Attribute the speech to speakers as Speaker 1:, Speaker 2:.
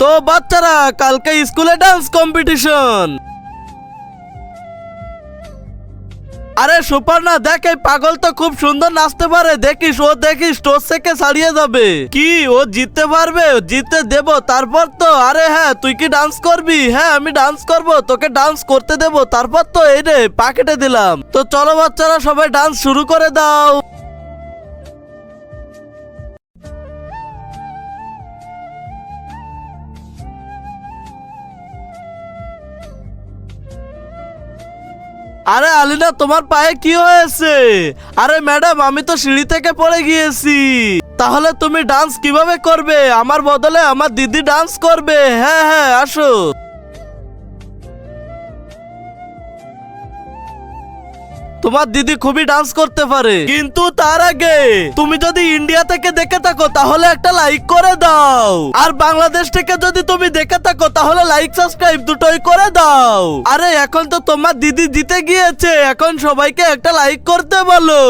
Speaker 1: তো বাচ্চারা কালকে স্কুলে ডান্স কম্পিটিশন। আরে সুপারনা দেখ, এই পাগল তো খুব সুন্দর নাচতে পারে, দেখিস ও দেখিস স্টোর থেকে ছাড়িয়ে যাবে। কি ও জিততে পারবে? জিততে দেব তারপর তো। আরে হ্যাঁ, তুই কি ডান্স করবি? হ্যাঁ আমি ডান্স করব, তোকে ডান্স করতে দেব তারপর তো। এই রে পাকেটে দিলাম। তো চলো বাচ্চারা সবাই ডান্স শুরু করে দাও। আরে আলিনা, তোমার পায়ে কি হয়েছে? আরে ম্যাডাম, আমি তো সিঁড়ি থেকে পড়ে গিয়েছি। তাহলে তুমি ডান্স কিভাবে করবে? আমার বদলে আমার দিদি ডান্স করবে। হ্যাঁ হ্যাঁ আসো। তোমার দিদি খুবই ডান্স করতে পারে, কিন্তু তার আগে তুমি যদি ইন্ডিয়া থেকে দেখে থাকো তাহলে একটা লাইক করে দাও, আর বাংলাদেশ থেকে যদি তুমি দেখে থাকো তাহলে লাইক সাবস্ক্রাইব দুটোই করে দাও। আরে এখন তো তোমার দিদি জিতে গিয়েছে, এখন সবাইকে একটা লাইক করতে বলো।